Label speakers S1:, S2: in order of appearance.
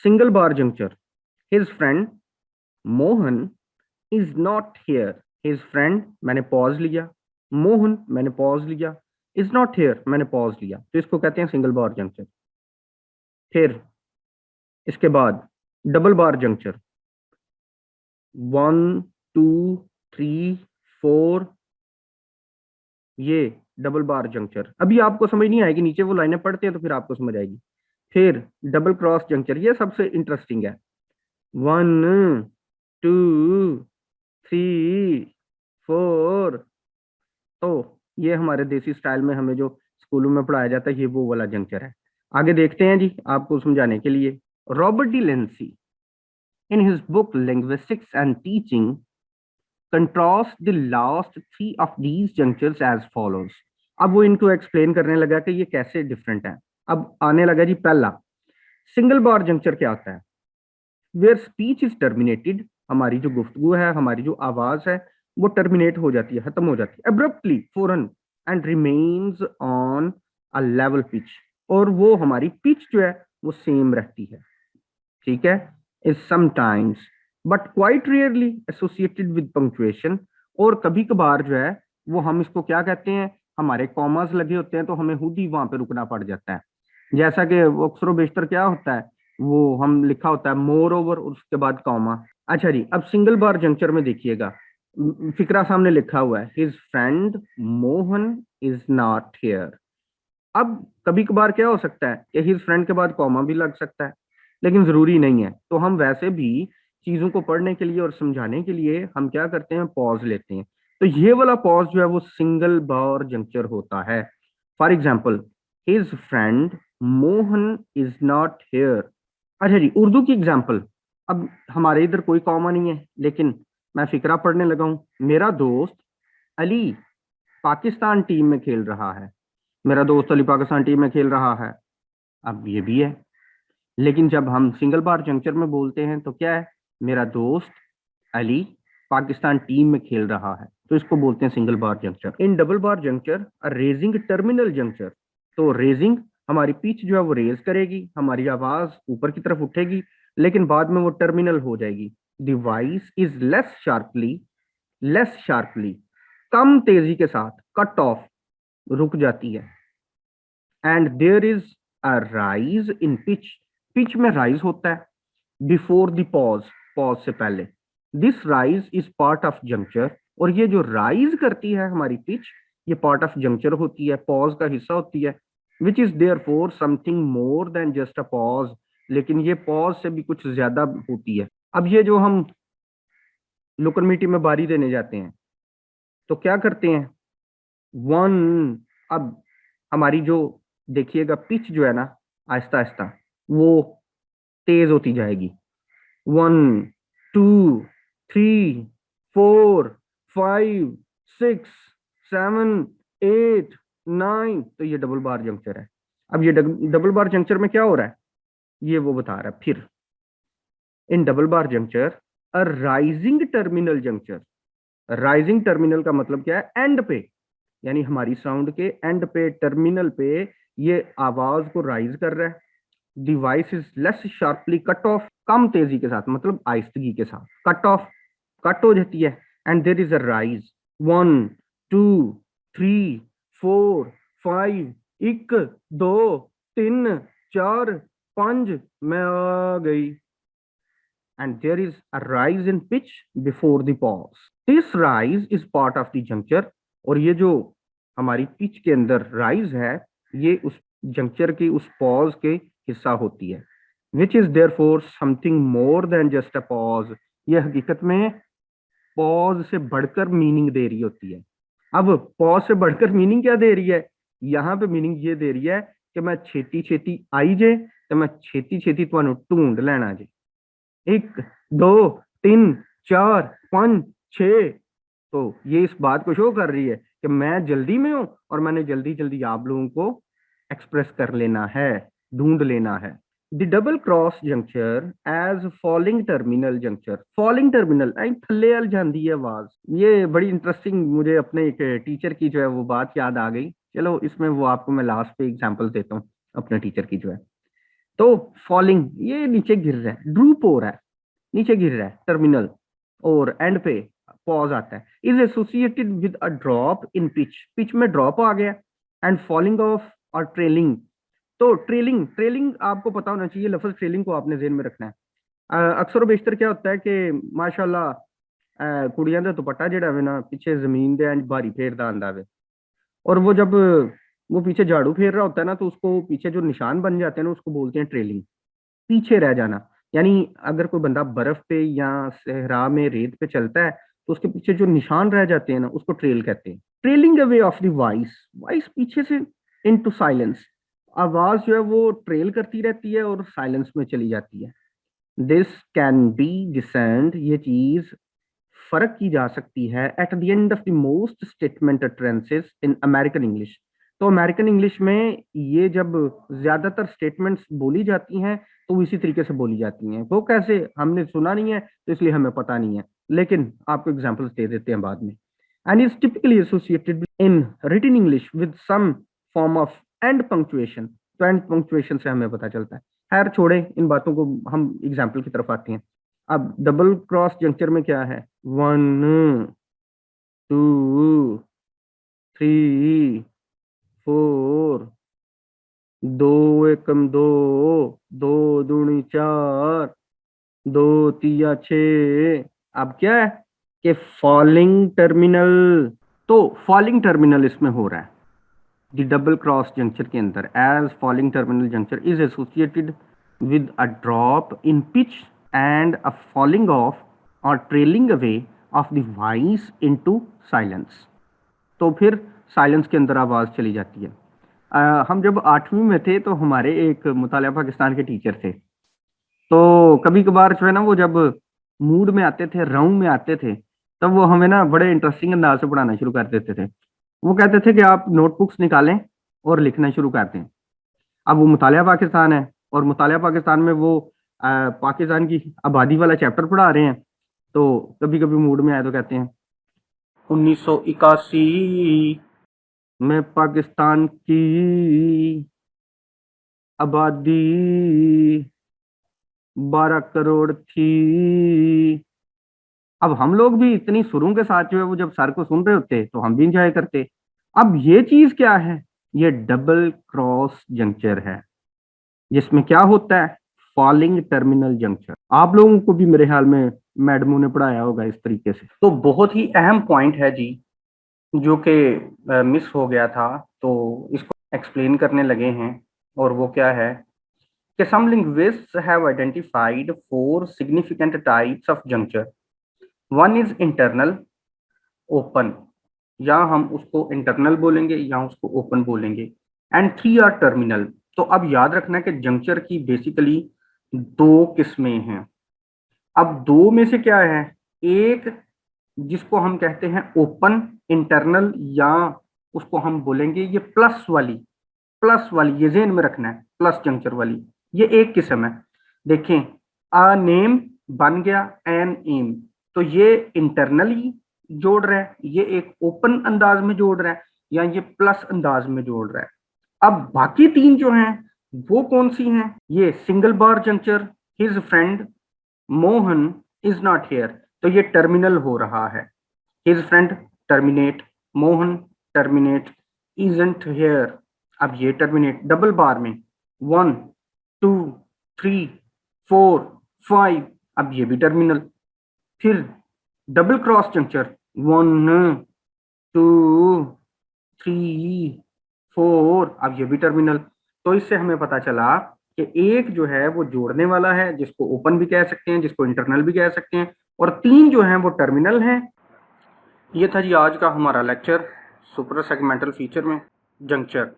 S1: Single bar juncture, his friend Mohan is not here. His friend, मैंने pause लिया, मोहन मैंने pause लिया, इज नॉट हियर मैंने पॉज लिया, तो इसको कहते हैं सिंगल बार जंक्चर। फिर इसके बाद डबल बार जंक्चर, 1 2 3 4, ये डबल बार जंक्चर। अभी आपको समझ नहीं आएगी, नीचे वो लाइनें पढ़ते हैं तो फिर आपको समझ आएगी। फिर डबल क्रॉस जंक्चर, ये सबसे इंटरेस्टिंग है। 1 2 3 4, तो ये हमारे देसी स्टाइल में हमें जो स्कूलों में पढ़ाया जाता है, ये वो वाला जंक्चर है। आगे देखते हैं जी, आपको समझाने के लिए। Robert De Lancey in his book linguistics and teaching contrast the last 3 of these junctures as follows. अब वो इनको एक्सप्लेन करने लगा कि ये कैसे डिफरेंट है। अब आने लगा जी पहला, सिंगल बार जंक्चर क्या होता है? वेयर स्पीच इज टर्मिनेटेड, हमारी जो गुफ्तगू है, हमारी जो आवाज है, वो टर्मिनेट हो जाती है, खत्म हो जाती है अब्रप्टली, फौरन, and remains on a level pitch, और वो हमारी पिच जो है वो सेम रहती है, ठीक है। Is sometimes but quite rarely associated with punctuation, और कभी कभार जो है वो हम इसको क्या कहते हैं, हमारे कॉमास लगे होते हैं तो हमें खुद ही वहां पे रुकना पड़ जाता है। जैसा कि वो अक्सर बेशतर क्या होता है, वो हम लिखा होता है मोर ओवर, उसके बाद कॉमा। अच्छा जी, अब सिंगल बार जंक्चर में देखिएगा, फिक्रा सामने लिखा हुआ है, his friend Mohan is not here. अब कभी कभार क्या हो सकता है कि हिज फ्रेंड के बाद कॉमा भी लग सकता है, लेकिन जरूरी नहीं है। तो हम वैसे भी चीजों को पढ़ने के लिए और समझाने के लिए हम क्या करते हैं, पॉज लेते हैं। तो ये वाला पॉज जो है वो सिंगल बार जंक्चर होता है। For example, his friend Mohan is not hair. अच्छा जी, उर्दू की एग्जाम्पल। अब हमारे इधर कोई कॉमा नहीं है, लेकिन मैं फिक्रा पढ़ने लगा हूं। मेरा दोस्त अली पाकिस्तान टीम में खेल रहा है। मेरा दोस्त अली पाकिस्तान टीम में खेल रहा है, अब ये भी है। लेकिन जब हम सिंगल बार जंक्चर में बोलते हैं तो क्या है, मेरा दोस्त अली पाकिस्तान टीम में खेल रहा है, तो इसको बोलते हैं single bar juncture. In double bar juncture raising terminal juncture, तो रेजिंग, हमारी पिच जो है वो रेज करेगी, हमारी आवाज ऊपर की तरफ उठेगी, लेकिन बाद में वो टर्मिनल हो जाएगी। The voice is less sharply, कम तेजी के साथ, कट ऑफ, रुक जाती है। And there is a rise in pitch, pitch में राइज होता है बिफोर द पॉज, पॉज से पहले। This rise is part of juncture, और ये जो राइज करती है हमारी पिच, ये पार्ट ऑफ जंक्चर होती है, पॉज का हिस्सा होती है। Which is there for something more than just a pause, लेकिन ये पॉज से भी कुछ ज्यादा होती है। अब ये जो हम लुकन मिट्टी में बारी देने जाते हैं तो क्या करते हैं, वन, अब हमारी जो देखिएगा पिच जो है ना, आहिस्ता आहिस्ता वो तेज होती जाएगी। 1 2 3 4 5 6 7 8 9, तो ये डबल बार जंक्चर है। अब ये डबल बार जंक्चर में क्या हो रहा है, ये वो बता रहा है। फिर in double bar juncture a rising terminal juncture, rising terminal का मतलब क्या है, एंड पे, यानी हमारी साउंड के एंड पे, टर्मिनल पे ये आवाज को राइज कर रहा है। The voice is less sharply cut off, कम तेजी के साथ, मतलब आहिस्तगी के साथ, कट ऑफ, कट हो जाती है। And there is a rise, 1 2 3 4 5, 1 2 3 4 5, मैं आ गई। And there is a rise in pitch before the pause. This rise is part of the juncture, और ये जो हमारी पिच के अंदर राइज है, ये उस जंक्चर की उस पॉज के हिस्सा होती है। Which is there for something more than just a pause, ये हकीकत में पॉज से बढ़कर मीनिंग दे रही होती है। अब पॉज से बढ़कर मीनिंग क्या दे रही है, यहाँ पे मीनिंग ये दे रही है कि मैं छेती छेती आई जे, तो मैं छेती छेती तुहानू ढूंढ लेना जे। 1 2 3 4 5 6, तो ये इस बात को शो कर रही है कि मैं जल्दी में हूं और मैंने जल्दी जल्दी आप लोगों को एक्सप्रेस कर लेना है, ढूंढ लेना है। The double cross juncture as falling terminal juncture, falling terminal थल्ले अल जाती है आवाज। ये बड़ी इंटरेस्टिंग, मुझे अपने एक टीचर की जो है वो बात याद आ गई। चलो इसमें वो आपको मैं लास्ट पे एग्जांपल देता हूँ अपने टीचर की जो है। तो फॉलिंग, ये नीचे गिर रहा है, ड्रूप हो रहा है, नीचे गिर रहा है, टर्मिनल, और एंड पे पॉज आता है, is associated with a drop in pitch, pitch में ड्रॉप आ गया, and falling off or trailing. तो ट्रेलिंग, ट्रेलिंग आपको पता होना चाहिए, लफ्ज ट्रेलिंग को आपने ज़हन में रखना है। अक्सर बेशतर क्या होता है कि माशाल्लाह कुड़ियां दा दुपट्टा जेड़ा वे ना पीछे जमीन दे इंज भारी फेरदा आंदा वे, और वो जब वो पीछे झाड़ू फेर रहा होता है ना, तो उसको पीछे जो निशान बन जाते हैं ना, उसको बोलते हैं ट्रेलिंग, पीछे रह जाना। यानी अगर कोई बंदा बर्फ पे या सहरा में रेत पे चलता है, तो उसके पीछे जो निशान रह जाते हैं ना, उसको ट्रेल कहते हैं। Trailing away of the voice, voice पीछे से इनटू साइलेंस, आवाज जो है वो ट्रेल करती रहती है और साइलेंस में चली जाती है। दिस कैन बी डिसेंड, ये चीज फर्क की जा सकती है at the end of the most statement utterances in American English. तो अमेरिकन इंग्लिश में ये जब ज्यादातर स्टेटमेंट्स बोली जाती हैं, तो वो इसी तरीके से बोली जाती हैं। वो कैसे, हमने सुना नहीं है तो इसलिए हमें पता नहीं है, लेकिन आपको एग्जांपल्स दे देते हैं बाद में। End is typically associated in written English with some form of end punctuation. तो एंड पंक्चुएशन से हमें पता चलता है। खैर छोड़े इन बातों को, हम एग्जाम्पल की तरफ आते हैं। अब डबल क्रॉस जंक्चर में क्या है, 1 2 3 4, दो एकम दो, दो दूनी चार, दो तिया छः। अब क्या है कि फॉलिंग टर्मिनल, तो फॉलिंग टर्मिनल इसमें हो रहा है द डबल क्रॉस जंक्चर के अंदर, as falling terminal juncture is associated with a drop in pitch and a falling off or trailing away of the voice into silence. तो फिर silence के अंदर आवाज चली जाती है। हम जब 8वीं में थे तो हमारे एक मुतालिया पाकिस्तान के टीचर थे। तो कभी कभार जो है ना, वो जब मूड में आते थे, राउंड में आते थे, तब वो हमें ना बड़े इंटरेस्टिंग अंदाज से पढ़ाना शुरू कर देते थे। वो कहते थे कि आप नोटबुक्स निकालें और लिखना शुरू कर दें। अब वो मुतालिया पाकिस्तान है, और मुतालिया पाकिस्तान में वो पाकिस्तान की आबादी वाला चैप्टर पढ़ा रहे हैं। तो कभी कभी मूड में आए तो कहते हैं 1981 में पाकिस्तान की आबादी 12 करोड़ थी। अब हम लोग भी इतनी सुरों के साथ जो है वो जब सर को सुन रहे होते तो हम भी इंजॉय करते। अब ये चीज क्या है, ये डबल क्रॉस जंक्चर है, जिसमें क्या होता है, फॉलिंग टर्मिनल जंक्चर। आप लोगों को भी मेरे ख्याल में मैडमों ने पढ़ाया होगा इस तरीके से। तो बहुत ही अहम पॉइंट है जी, जो कि मिस हो गया था, तो इसको एक्सप्लेन करने लगे हैं। और वो क्या है कि some linguists have identified 4 significant types of juncture. One is internal, open, या हम उसको इंटरनल बोलेंगे या उसको ओपन बोलेंगे, एंड 3 आर टर्मिनल। तो अब याद रखना कि जंक्चर की बेसिकली 2 किस्में हैं। अब 2 में से क्या है, एक जिसको हम कहते हैं ओपन इंटरनल, या उसको हम बोलेंगे ये प्लस वाली, प्लस वाली, ये ज़हन में रखना है, प्लस जंक्चर वाली, ये एक किस्म है। देखें, अ नेम बन गया एन एम, तो ये इंटरनली जोड़ रहा है, ये एक ओपन अंदाज में जोड़ रहा है, या ये प्लस अंदाज में जोड़ रहा है। अब बाकी 3 जो हैं वो कौन सी हैं, ये single bar juncture, his friend Mohan is not here, तो ये टर्मिनल हो रहा है। His friend terminate, Mohan terminate, isn't here, अब ये टर्मिनेट। डबल बार में 1 2 3 4 5, अब ये भी टर्मिनल। फिर डबल क्रॉस जंक्चर 1 2 3 4, अब ये भी टर्मिनल। तो इससे हमें पता चला कि एक जो है वो जोड़ने वाला है, जिसको ओपन भी कह सकते हैं, जिसको इंटरनल भी कह सकते हैं, और 3 जो हैं वो टर्मिनल हैं। ये था जी आज का हमारा लेक्चर सुपर सेगमेंटल फीचर में जंक्चर।